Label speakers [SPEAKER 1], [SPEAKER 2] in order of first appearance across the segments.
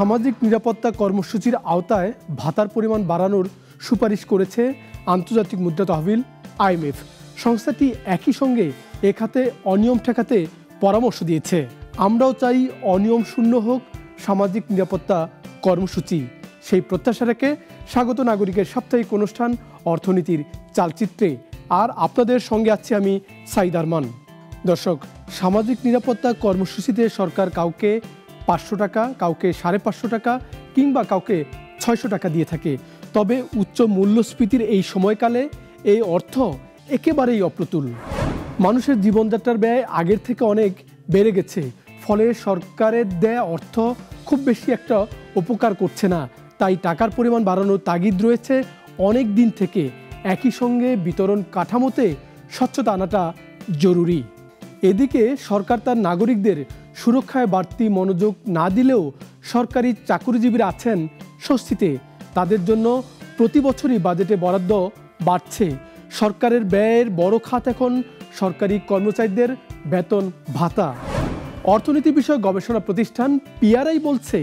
[SPEAKER 1] সামাজিক নিরাপত্তা কর্মসূচির আওতায় ভাতার পরিমাণ বাড়ানোর সুপারিশ করেছে আন্তর্জাতিক মুদ্রা তহবিল IMF। সংস্থাটি একই সঙ্গে এ খাতে অনিয়ম ঠেকাতে পরামর্শ দিয়েছে। আমরাও চাই অনিয়ম শূন্য হোক সামাজিক নিরাপত্তা কর্মসূচি। সেই প্রত্যাশা রেখে স্বাগত নাগরিকের সাপ্তাহিক অনুষ্ঠান অর্থনীতির চালচিত্রে। আর আপনাদের সঙ্গে আছি আমি সাইদ আরমান। দর্শক, সামাজিক নিরাপত্তা কর্মসূচিতে সরকার কাউকে 500 টাকা, কাউকে 550 টাকা কিংবা কাউকে 600 টাকা দিয়ে থাকে। তবে উচ্চ মূল্যস্ফীতির এই সময়কালে এই অর্থ একেবারেই অপ্রতুল। মানুষের জীবনযাত্রার ব্যয় আগের থেকে অনেক বেড়ে গেছে, ফলে সরকারের দেয়া অর্থ খুব বেশি একটা উপকার করছে না। তাই টাকার পরিমাণ বাড়ানোর তাগিদ রয়েছে অনেক দিন থেকে। একই সঙ্গে বিতরণ কাঠামোতে স্বচ্ছতা আনাটা জরুরি। এদিকে সরকার তার নাগরিকদের সুরক্ষায় বাড়তি মনোযোগ না দিলেও সরকারি চাকরিজীবীরা আছেন স্বস্তিতে। তাদের জন্য প্রতি বছরই বাজেটে বরাদ্দ বাড়ছে। সরকারের ব্যয়ের বড় খাত এখন সরকারি কর্মচারীদের বেতন ভাতা। অর্থনীতি বিষয়ক গবেষণা প্রতিষ্ঠান PRI বলছে,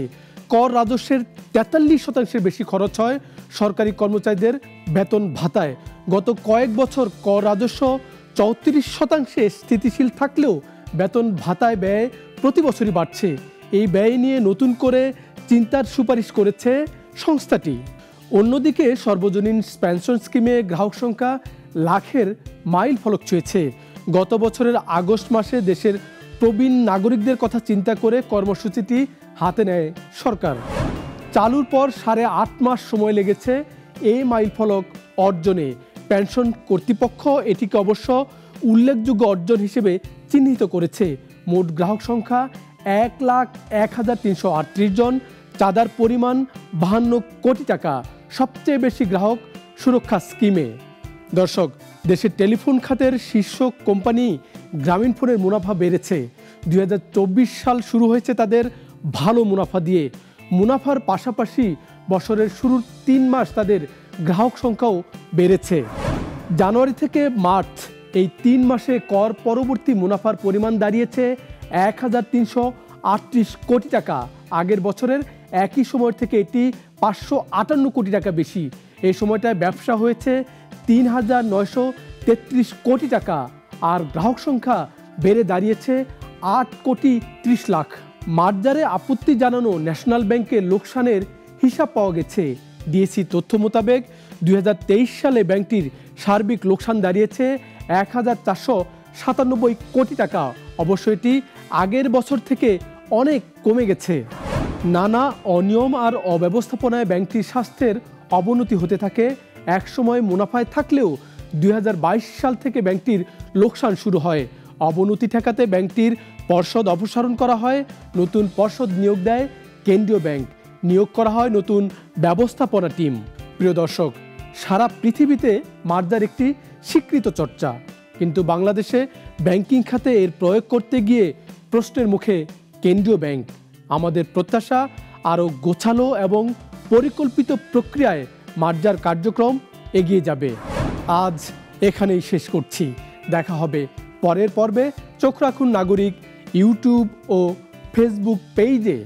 [SPEAKER 1] কর রাজস্বের 43% বেশি খরচ হয় সরকারি কর্মচারীদের বেতন ভাতায়। গত কয়েক বছর কর রাজস্ব 34% স্থিতিশীল থাকলেও বেতন ভাতায় ব্যয় প্রতি বছরই বাড়ছে। এই ব্যয় নিয়ে নতুন করে চিন্তার সুপারিশ করেছে সংস্থাটি। অন্যদিকে সর্বজনীন পেনশন স্কিমে গ্রাহক সংখ্যা লাখের মাইল ফলক ছুঁয়েছে। গত বছরের আগস্ট মাসে দেশের প্রবীণ নাগরিকদের কথা চিন্তা করে কর্মসূচিটি হাতে নেয় সরকার। চালুর পর 8.5 মাস সময় লেগেছে এই মাইল ফলক অর্জনে। পেনশন কর্তৃপক্ষ এটিকে অবশ্য উল্লেখযোগ্য অর্জন হিসেবে চিহ্নিত করেছে। মোট গ্রাহক সংখ্যা 1,01,338 জন, চাঁদার পরিমাণ 52 কোটি টাকা। সবচেয়ে বেশি গ্রাহক সুরক্ষা স্কিমে। দর্শক, দেশের টেলিফোন খাতের শীর্ষ কোম্পানি গ্রামীণফোনের মুনাফা বেড়েছে। 2024 সাল শুরু হয়েছে তাদের ভালো মুনাফা দিয়ে। মুনাফার পাশাপাশি বছরের শুরুর 3 মাস তাদের গ্রাহক সংখ্যাও বেড়েছে। জানুয়ারি থেকে মার্চ এই 3 মাসে কর পরবর্তী মুনাফার পরিমাণ দাঁড়িয়েছে 1,338 কোটি টাকা। আগের বছরের একই সময় থেকে এটি 558 কোটি টাকা বেশি। এই সময়টায় ব্যবসা হয়েছে 3,933 কোটি টাকা। আর গ্রাহক সংখ্যা বেড়ে দাঁড়িয়েছে 8 কোটি 30 লাখ। মার্জারে আপত্তি জানানো ন্যাশনাল ব্যাংকের লোকসানের হিসাব পাওয়া গেছে। ডিএসই তথ্য মোতাবেক 2023 সালে ব্যাংকটির সার্বিক লোকসান দাঁড়িয়েছে 1,497 কোটি টাকা। অবশ্য এটি আগের বছর থেকে অনেক কমে গেছে। নানা অনিয়ম আর অব্যবস্থাপনায় ব্যাংকটির স্বাস্থ্যের অবনতি হতে থাকে। একসময় মুনাফায় থাকলেও 2022 সাল থেকে ব্যাংকটির লোকসান শুরু হয়। অবনতি ঠেকাতে ব্যাংকটির পর্ষদ অপসারণ করা হয়, নতুন পর্ষদ নিয়োগ দেয় কেন্দ্রীয় ব্যাংক, নিয়োগ করা হয় নতুন ব্যবস্থাপনা টিম। প্রিয় দর্শক, সারা পৃথিবীতে মার্জার একটি স্বীকৃত চর্চা, কিন্তু বাংলাদেশে ব্যাংকিং খাতে এর প্রয়োগ করতে গিয়ে প্রশ্নের মুখে কেন্দ্রীয় ব্যাংক। আমাদের প্রত্যাশা আরও গোছালো এবং পরিকল্পিত প্রক্রিয়ায় মার্জার কার্যক্রম এগিয়ে যাবে। আজ এখানেই শেষ করছি। দেখা হবে পরের পর্বে। চোখ রাখুন নাগরিক ইউটিউব ও ফেসবুক পেজে।